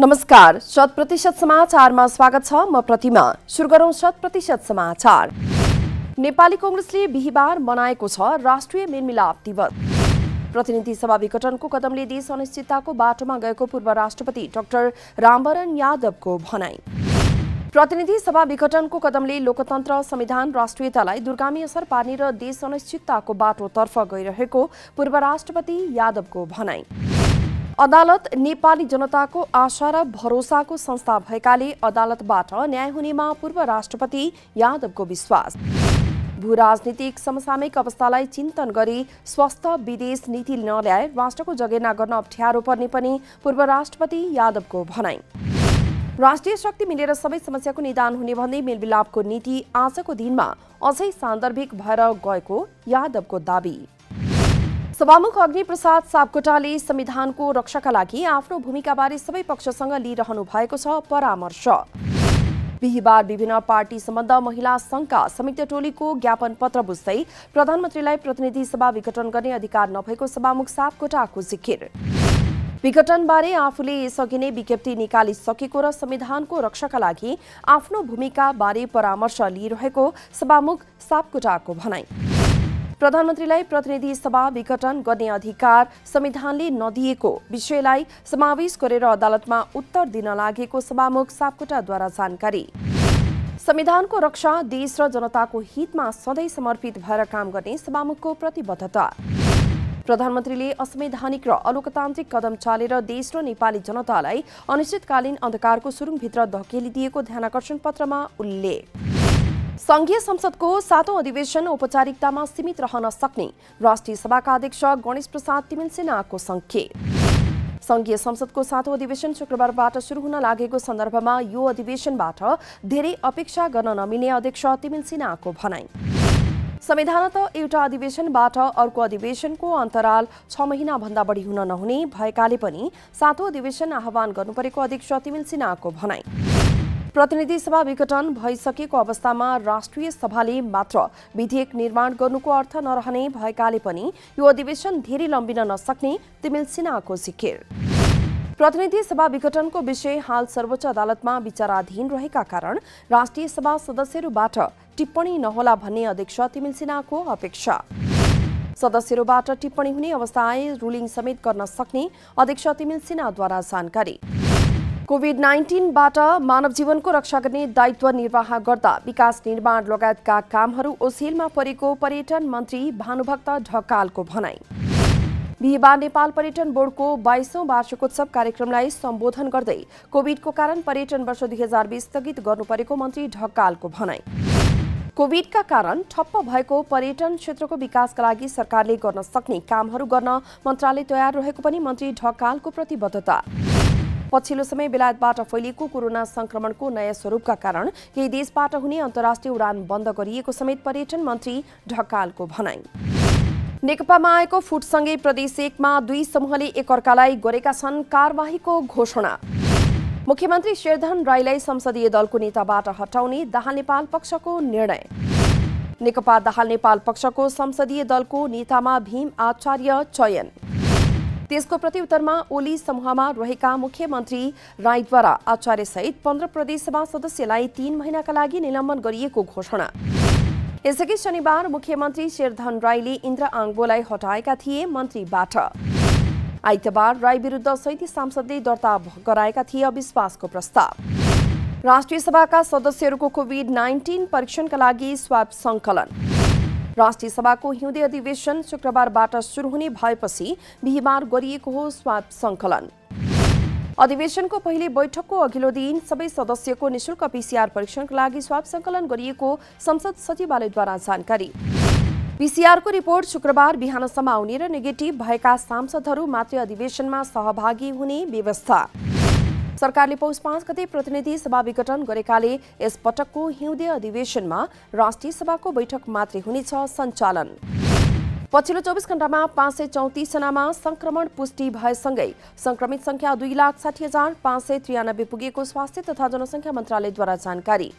नमस्कार, 100% समाचारमा स्वागत छ। म प्रतिमा। सुरु गरौं 100% समाचार। नेपाली कांग्रेसले बिहीबार मनाएको छ राष्ट्रिय मेलमिलाप दिवस। प्रतिनिधि सभा विघटनको कदमले देश अनिश्चितताको बाटोमा गएको पूर्व राष्ट्रपति डाक्टर रामवरण यादवको भनाई। प्रतिनिधि सभा विघटनको कदमले लोकतन्त्र, संविधान, राष्ट्रियतालाई दूरगामी असर पार्ने र देश अनिश्चितताको बाटोतर्फ गइरहेको पूर्व राष्ट्रपति यादवको भनाई। अदालत नेपाली जनताको आशा र भरोसाको संस्था भएकाले अदालतबाट न्याय हुनेमा पूर्व राष्ट्रपति यादवको विश्वास। भूराजनीतिक समसामयिक अवस्थालाई चिन्तन गरी स्वस्थ विदेश नीति नल्याए राष्ट्रको जगेर्ना गर्न अप्ठ्यारो पर्ने पनि पूर्व राष्ट्रपति यादवको भनाई। राष्ट्रिय शक्ति मिलेर सबै समस्याको निदान हुने भन्दै मेलमिलापको नीति आजको दिनमा अझै सान्दर्भिक भएर गएको यादवको दाबी। सभामुख अग्निप्रसाद सापकोटाले संविधानको रक्षाका लागि आफ्नो भूमिकाबारे सबै पक्षसँग लिइरहनु भएको छ परामर्श। बिहीबार विभिन्न पार्टी सम्बन्ध महिला संघका संयुक्त टोलीको ज्ञापन पत्र बुझ्दै प्रधानमन्त्रीलाई प्रतिनिधि सभा विघटन गर्ने अधिकार नभएको सभामुख सापकोटाको जिकिर। विघटनबारे आफूले यसअघि नै विज्ञप्ति निकालिसकेको र संविधानको रक्षाका लागि आफ्नो भूमिकाबारे परामर्श लिइरहेको सभामुख सापकोटाको भनाई। प्रधानमन्त्रीलाई प्रतिनिधि सभा विघटन गर्ने अधिकार संविधानले नदिएको विषयलाई समावेश गरेर अदालतमा उत्तर दिन लागेको सभामुख सापकोटाद्वारा जानकारी। संविधानको रक्षा देश र जनताको हितमा सधैँ समर्पित भएर काम गर्ने सभामुखको प्रतिबद्धता। प्रधानमन्त्रीले असंवैधानिक र अलोकतान्त्रिक कदम चालेर देश र नेपाली जनतालाई अनिश्चितकालीन अन्धकारको सुरुङभित्र धकेलिदिएको ध्यानाकर्षण पत्रमा उल्लेख। संघीय संसदको 7औं अधिवेशन औपचारिकतामा सीमित रहन सक्ने राष्ट्रिय सभाका अध्यक्ष गणेश प्रसाद तिमिल सिन्हाको संकेत। संघीय संसदको 7औं अधिवेशन शुक्रबारबाट सुरु हुन लागेको सन्दर्भमा यो अधिवेशनबाट धेरै अपेक्षा गर्न नमिल्ने अध्यक्ष तिमिल सिन्हाको भनाई। संविधानतः एउटा अधिवेशनबाट अर्को अधिवेशनको अन्तराल 6 महिना भन्दा बढी हुन नहुने भएकाले पनि 7औं अधिवेशन आह्वान गर्नुपरेको अध्यक्ष तिमिल सिन्हाको भनाई। प्रतिनिधि सभा विघटन भइसकेको अवस्थामा राष्ट्रिय सभाले मात्र विधेयक निर्माण गर्नुको अर्थ नरहने भएकाले पनि यो अधिवेशन धेरै लम्बिन नसक्ने तिमिल सिन्हाको जिकिर। प्रतिनिधि सभा विघटनको विषय हाल सर्वोच्च अदालतमा विचाराधीन रहेका कारण राष्ट्रिय सभा सदस्यहरूबाट टिप्पणी नहोला भन्ने अध्यक्ष तिमिल सिन्हाको अपेक्षा। सदस्यहरूबाट टिप्पणी हुने अवस्था आए रुलिङ समेत गर्न सक्ने अध्यक्ष तिमिल सिन्हाद्वारा जानकारी। कोभिड-19बाट मानव जीवनको रक्षा गर्ने दायित्व निर्वाह गर्दा विकास निर्माण लगायतका कामहरू ओसेलमा परेको पर्यटन मन्त्री भानुभक्त ढकालको भनाई। बिहीबार नेपाल पर्यटन बोर्डको 22औं वार्षिकोत्सव कार्यक्रमलाई सम्बोधन गर्दै कोभिडको कारण पर्यटन वर्ष 2020 स्थगित गर्नुपरेको मन्त्री ढकालको भनाई। कोभिडका कारण ठप्प भएको पर्यटन क्षेत्रको विकासका लागि सरकारले गर्न सक्ने कामहरू गर्न मन्त्रालय तयार रहेको पनि मन्त्री ढकालको प्रतिबद्धता। पछिल्लो समय बेलायतबाट फैलिएको कोरोना संक्रमणको नयाँ स्वरूपका कारण केही देशबाट हुने अन्तर्राष्ट्रिय उडान बन्द गरिएको समेत पर्यटन मन्त्री ढकालको भनाई। नेकपामा आएको फुटसँगै प्रदेश 1 मा 2 समूहले एकअर्कालाई गरेका छन् कारबाहीको घोषणा। मुख्यमन्त्री शेरधन राईलाई संसदीय दलको नेताबाट हटाउने दाहाल नेपाल पक्षको निर्णय। नेकपा दाहाल नेपाल पक्षको संसदीय दलको नेतामा भीम आचार्य चयन। त्यसको प्रतिउत्तरमा ओली समूहमा रहेका मुख्यमन्त्री राईद्वारा आचार्यसहित 15 प्रदेशसभा सदस्यलाई 3 महिनाका लागि निलम्बन गरिएको घोषणा। यसअघि शनिबार मुख्यमन्त्री शेरधन राईले इन्द्र आङ्बोलाई हटाएका थिए मन्त्रीबाट। आइतबार राई विरुद्ध 37 सांसदले दर्ता गराएका थिए अविश्वासको प्रस्ताव। राष्ट्रिय सभाका सदस्यहरूको कोभिड-19 परीक्षणका लागि स्वाब सङ्कलन। राष्ट्रिय सभाको हिउँदे अधिवेशन शुक्रबारबाट सुरु हुने भएपछि बिहीबार गरिएको हो स्वाब सङ्कलन। अधिवेशनको पहिलो बैठकको अघिल्लो दिन सबै सदस्यको निशुल्क पीसीआर परीक्षणका लागि स्वाब सङ्कलन गरिएको संसद सचिवालयद्वारा जानकारी। पीसीआरको रिपोर्ट शुक्रबार बिहानसम्म आउने र नेगेटिभ भएका सांसदहरू मात्र अधिवेशनमा सहभागी हुने व्यवस्था। सरकारले पौष 5 गते प्रतिनिधि सभा विघटन गरेकाले यस पटकको हिउँदे अधिवेशनमा राष्ट्रिय सभाको बैठक मात्रै हुनेछ सञ्चालन। पछिल्लो 24 घण्टामा 534 जनामा संक्रमण पुष्टि भएसँगै संक्रमित संख्या 2,60,593 पुगेको स्वास्थ्य तथा जनसङ्ख्या मन्त्रालयद्वारा जानकारी।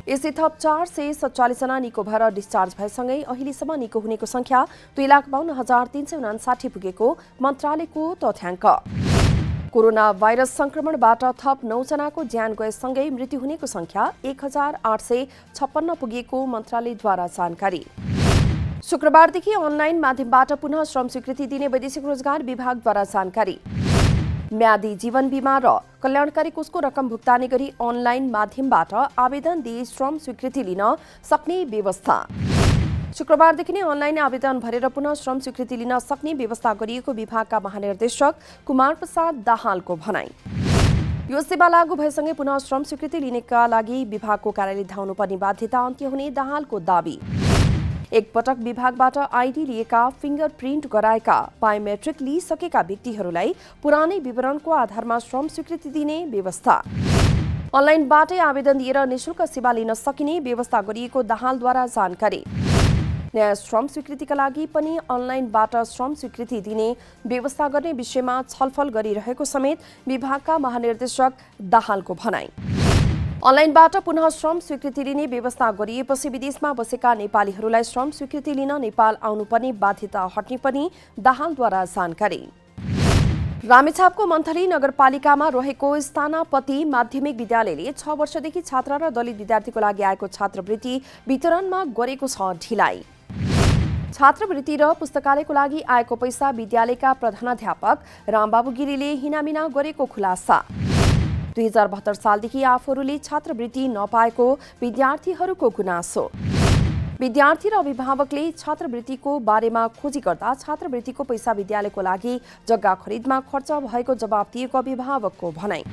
यसै थप 447 जना निको भएर डिस्चार्ज भएसँगै अहिलेसम्म निको हुनेको संख्या 2,52,359 पुगेको मन्त्रालयको तथ्याङ्क। कोरोना भाइरस संक्रमणबाट थप 9 जनाको ज्यान गएसँगै मृत्यु हुनेको संख्या 1856 पुगेको मन्त्रालयद्वारा जानकारी। शुक्रबारदेखि अनलाइन माध्यमबाट पुनः श्रम स्वीकृति दिने वैदेशिक रोजगार विभागद्वारा जानकारी। म्यादी जीवन बीमा र कल्याणकारी कोषको रकम भुक्तानी गरी अनलाइन माध्यमबाट आवेदन दिई श्रम स्वीकृति लिन सक्ने व्यवस्था। शुक्रबारदेखि नै अनलाइन आवेदन भरेर पुनः श्रम स्वीकृति लिन सक्ने व्यवस्था गरिएको विभागका महानिर्देशक कुमार प्रसाद दाहालको भनाई। यो सेवा लागू भएसँगै पुनः श्रम स्वीकृति लिनका लागि विभागको कार्यालय धाउनुपर्ने बाध्यता अन्त्य हुने दाहालको दावी। एकपटक विभागबाट आइडी लिएका फिंगर प्रिन्ट गराएका बायोमेट्रिक लिइसकेका व्यक्तिहरूलाई पुरानै विवरणको आधारमा श्रम स्वीकृति दिने व्यवस्था। अनलाइनबाटै आवेदन दिएर निशुल्क सेवा लिन सकिने व्यवस्था गरिएको दाहालद्वारा जानकारी। नयाँ श्रम स्वीकृतिका लागि पनि अनलाइनबाट श्रम स्वीकृति दिने व्यवस्था गर्ने विषयमा छलफल गरिरहेको समेत विभागका महानिर्देशक दाहालको भनाई। अनलाइनबाट पुनः श्रम स्वीकृति लिने व्यवस्था गरिएपछि विदेशमा बसेका नेपालीहरूलाई श्रम स्वीकृति लिन नेपाल आउनुपर्ने बाध्यता हट्ने पनि दाहालद्वारा जानकारी। रामेछापको मन्थली नगरपालिकामा रहेको स्थानापति माध्यमिक विद्यालयले 6 वर्षदेखि छात्र र दलित विद्यार्थीको लागि आएको छात्रवृत्ति वितरणमा गरेको छ ढिलाइ। छात्रवृत्ति र पुस्तकालयको लागि आएको पैसा विद्यालयका प्रधानाध्यापक रामबाबु गिरीले हिनामिना गरेको खुलासा। 2072 सालदेखि आफूहरूले छात्रवृत्ति नपाएको विद्यार्थीहरूको गुनासो। विद्यार्थी र अभिभावकले छात्रवृत्तिको बारेमा खोजी गर्दा छात्रवृत्तिको पैसा विद्यालयको लागि जग्गा खरिदमा खर्च भएको जवाब दिएको अभिभावकको भनाई।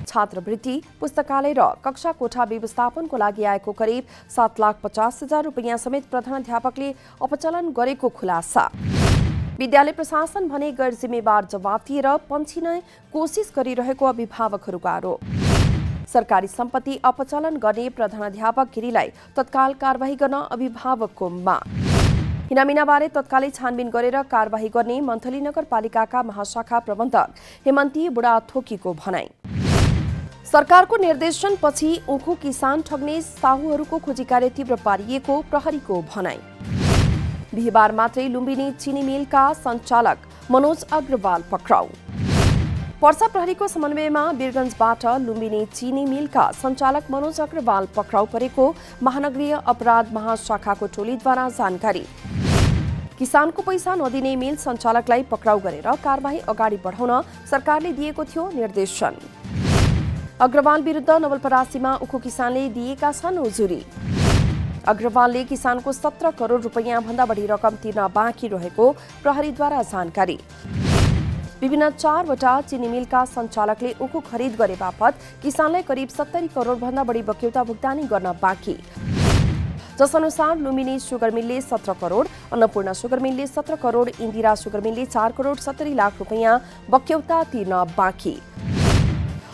छात्रवृत्ति, पुस्तकालय र कक्षा कोठा व्यवस्थापनको लागि आएको करिब 7,50,000 रुपैयाँ समेत प्रधानाध्यापकले अपचलन गरेको खुलासा। विद्यालय प्रशासन भने गैर जिम्मेवार जवाब दिएर पन्छिन कोसिस गरिरहेको अभिभावकहरूको आरोप। सरकारी सम्पत्ति अपचलन गर्ने प्रधानाध्यापक गिरीलाई तत्काल कारबाही गर्न अभिभावकको माग। हिनामिनाबारे तत्कालै छानबिन गरेर कारबाही गर्ने मन्थली नगरपालिकाका महाशाखा प्रबन्धक हेमन्ती बुढाथोकीको भनाई। सरकारको निर्देशनपछि उखु किसान ठग्ने साहुहरूको खोजी कार्य तीव्र पारिएको प्रहरीको भनाई। बिहिबार मात्रै लुम्बिनी चिनी मिलका सञ्चालक मनोज अग्रवाल पक्राउ। पर्सा प्रहरीको समन्वयमा वीरगञ्जबाट लुम्बिनी चिनी मिलका सञ्चालक मनोज अग्रवाल पक्राउ परेको महानगरीय अपराध महाशाखाको टोलीद्वारा जानकारी। किसानको पैसा नदिने मिल सञ्चालकलाई पक्राउ गरेर कारबाही अगाडि बढाउन सरकारले दिएको थियो निर्देशन। अग्रवाल विरुद्ध नवलपरासीमा उखु किसानले दिएका छन् उजुरी। अग्रवालले किसानको 17 करोड रुपैयाँ भन्दा बढी रकम तिर्न बाँकी रहेको प्रहरीद्वारा जानकारी। विभिन्न 4वटा चिनी मिलका सञ्चालकले उखु खरिद गरे बापत किसानलाई करिब 70 करोड भन्दा बढी बक्यौता भुक्तानी गर्न बाँकी। जसअनुसार लुम्बिनी सुगर मिलले 17 करोड, अन्नपूर्ण सुगर मिलले 17 करोड, इन्दिरा सुगर मिलले 4 करोड 70 लाख रुपैयाँ बक्यौता तिर्न बाँकी।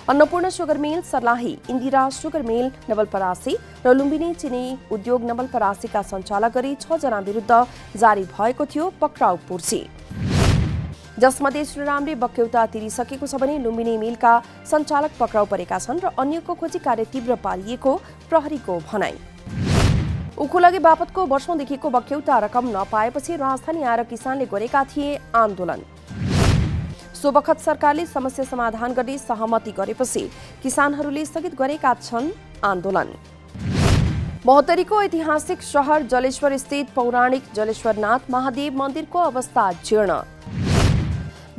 Annapurna sugar mill Sarlahi, Indira sugar mill Nawalparasi र लुम्बिनी चिनी उद्योग नवलपरासीका सञ्चालक गरी 6 जना विरुद्ध जारी भएको थियो पक्राउ पर्ची। जसमध्ये श्रीरामले बक्यौता तिरिसकेको छ भने लुम्बिनी मिलका सञ्चालक पक्राउ परेका छन् र अन्यको खोजी कार्य तीव्र पारिएको प्रहरीको भनाई। उखुलगे बापतको वर्षौंदेखिको बक्यौता रकम नपाएपछि राजधानी आएर किसानले गरेका थिए आन्दोलन। सो बखत सरकारले समस्या समाधान गर्ने सहमति गरेपछि किसानहरूले स्थगित गरेका छन् आन्दोलन। महोत्तरीको ऐतिहासिक शहर जलेश्वर स्थित पौराणिक जलेश्वरनाथ महादेव मन्दिरको अवस्था जीर्ण।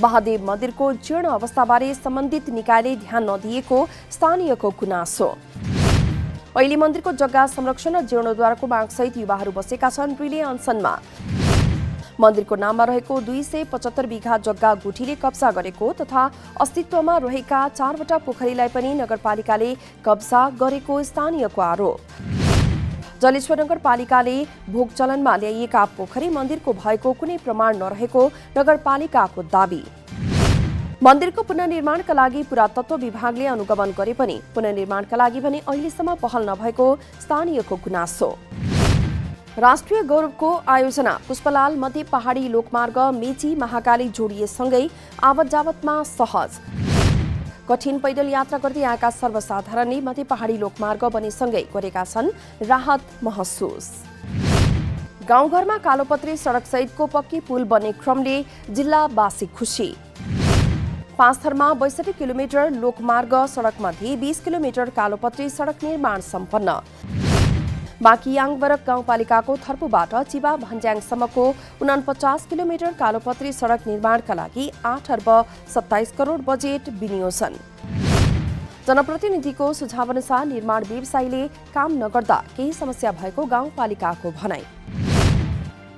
महादेव मन्दिरको जीर्ण अवस्थाबारे सम्बन्धित निकायले ध्यान नदिएको स्थानीयको गुनासो। अहिले मन्दिरको जग्गा संरक्षण र जीर्णोद्धारको मागसहित युवाहरू बसेका छन् रिले अनसनमा। मन्दिरको नाममा रहेको 275 बिघा जग्गा गुठीले कब्जा गरेको तथा अस्तित्वमा रहेका 4वटा पोखरीलाई पनि नगरपालिकाले कब्जा गरेको स्थानीयको आरोप। जलेश्वर नगरपालिकाले भोगचलनमा ल्याइएका पोखरी मन्दिरको भएको कुनै प्रमाण नरहेको नगरपालिकाको दावी। मन्दिरको पुनर्निर्माणका लागि पुरातत्व विभागले अनुगमन गरे पनि पुनर्निर्माणका लागि भने अहिलेसम्म पहल नभएको स्थानीयको गुनासो। राष्ट्रिय गौरवको आयोजना पुष्पलाल मध्य पहाडी लोकमार्ग मेची महाकाली जोडिएसँगै आवत जावतमा सहज। कठिन पैदल यात्रा गर्दै आएका सर्वसाधारणले मध्य पहाडी लोकमार्ग बनेसँगै गरेका छन् राहत महसुस। गाउँघरमा कालोपत्रे सडक सहितको पक्की पुल बन्ने क्रमले जिल्लावासी खुसी। पाँचथरमा 62 किलोमिटर लोकमार्ग सडकमध्ये 20 किलोमिटर कालोपत्री सडक निर्माण सम्पन्न। बाँकीयाङवरक गाउँपालिकाको थर्पुबाट चिबा भन्ज्याङसम्मको 49 किलोमिटर कालोपत्री सडक निर्माणका लागि 8 अर्ब 27 करोड बजेट विनियोजन। जनप्रतिनिधिको सुझावअनुसार निर्माण व्यवसायीले काम नगर्दा केही समस्या भएको गाउँपालिकाको भनाइ।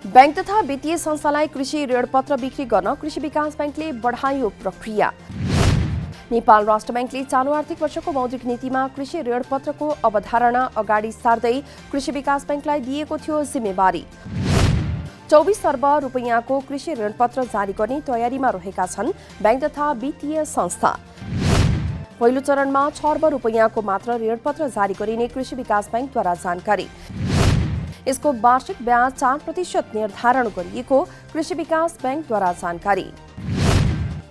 बैंक तथा वित्तीय संस्थालाई कृषि ऋणपत्र बिक्री गर्न कृषि विकास बैंकले बढायो प्रक्रिया। नेपाल राष्ट्र बैंकले चालू आर्थिक वर्षको मौद्रिक नीतिमा कृषि ऋणपत्रको अवधारणा अगाडि सार्दै कृषि विकास बैंकलाई दिएको थियो जिम्मेवारी। 24 अर्ब रुपैयाँको कृषि ऋणपत्र जारी गर्ने तयारीमा रहेका छन् बैंक तथा वित्तीय संस्था। पहिलो चरणमा 6 अर्ब रुपैयाँको मात्र ऋणपत्र जारी गरिने कृषि विकास बैंकद्वारा जानकारी। यसको वार्षिक ब्याज 4% निर्धारण गरिएको कृषि विकास बैंकद्वारा जानकारी।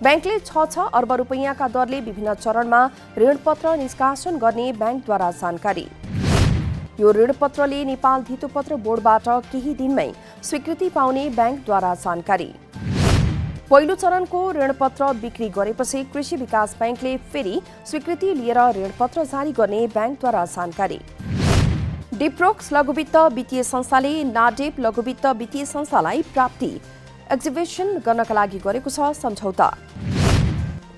बैंकले 6 अर्ब रुपैयाँका दरले विभिन्न चरणमा ऋणपत्र निष्कासन गर्ने बैंकद्वारा जानकारी। यो ऋणपत्रले नेपाल धितोपत्र बोर्डबाट केही दिनमै स्वीकृति पाउने बैंकद्वारा जानकारी। पहिलो चरणको ऋणपत्र बिक्री गरेपछि कृषि विकास बैंकले फेरि स्वीकृति लिएर ऋणपत्र जारी गर्ने बैंकद्वारा जानकारी। डिप्रोक्स लघुवित्त वित्तीय संस्थाले नाडेप लघुवित्त वित्तीय संस्थालाई प्राप्ति एक्जिबिसन गर्नका लागि गरेको छ सम्झौता।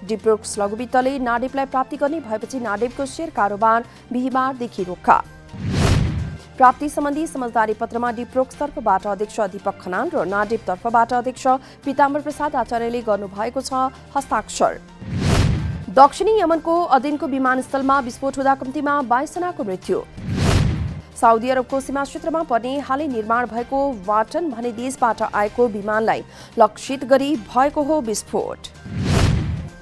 डिप्रोक्स लघुवित्तले नाडेपलाई प्राप्ति गर्ने भएपछि नाडेपको शेयर कारोबार बिहीबारदेखि रोक्का। प्राप्ति सम्बन्धी समझदारी पत्रमा डिप्रोक्स तर्फबाट अध्यक्ष दीपक खनाल र नाडेप तर्फबाट अध्यक्ष पीताम्बर प्रसाद आचार्यले गर्नुभएको छ हस्ताक्षर। दक्षिणी यमनको अदेनको विमानस्थलमा विस्फोट हुँदा कम्तीमा 22 जनाको मृत्यु। साउदी अरबको सीमा क्षेत्रमा पर्ने हालै निर्माण भएको वाटन भन्ने देशबाट आएको विमानलाई लक्षित गरी भएको हो विस्फोट।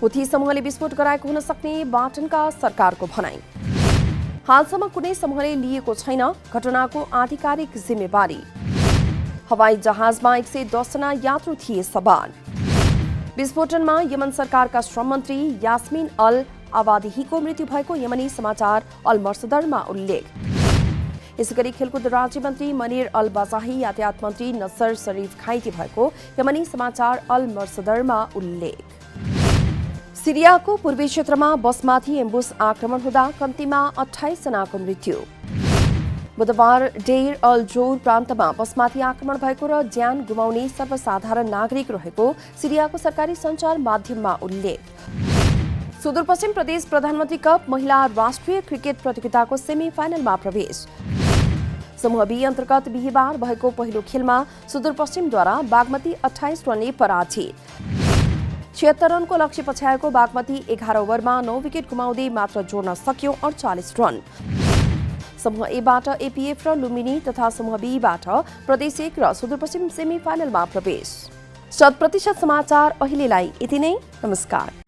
हुथी समूहले विस्फोट गराएको हुन सक्ने वाटनका सरकारको भनाइ। हालसम्म कुनै समूहले लिएको छैन घटनाको आधिकारिक जिम्मेवारी। हवाई जहाजमा 110 जना यात्रु थिए सवार। विस्फोटनमा यमन सरकारका श्रम मन्त्री यास्मिन अल आवादिहीको मृत्यु भएको यमनी समाचार अल मर्सदरमा उल्लेख। यसैगरी खेलकुद राज्य मन्त्री मनिर अल बाजाही यातायात मन्त्री नसर शरीफ घाइते भएको यमनी समाचार अल मर्सदरमा उल्लेख। सिरियाको पूर्वी क्षेत्रमा बसमाथि एम्बुस आक्रमण हुँदा कम्तीमा 28 जनाको मृत्यु। बुधबार डेर अल जोर प्रान्तमा बसमाथि आक्रमण भएको र ज्यान गुमाउने सर्वसाधारण नागरिक रहेको सिरियाको सरकारी सञ्चार माध्यममा उल्लेख। सुदूरपश्चिम प्रदेश प्रधानमन्त्री कप महिला राष्ट्रिय क्रिकेट प्रतियोगिताको सेमी फाइनलमा प्रवेश। समूह बी अन्तर्गत बिहीबार भएको पहिलो खेलमा सुदूरपश्चिमद्वारा बागमती 28 रनले पराजित। 76 रनको लक्ष्य पछ्याएको बागमती 11 ओभरमा 9 विकेट गुमाउँदै मात्र जोड्न सक्यो 48 रन। समूह एबाट एपीएफ र लुम्बिनी तथा समूह बीबाट प्रदेश 1 र सुदूरपश्चिम सेमी फाइनलमा प्रवेश। 100% समाचार अहिलेलाई यति नै। नमस्कार।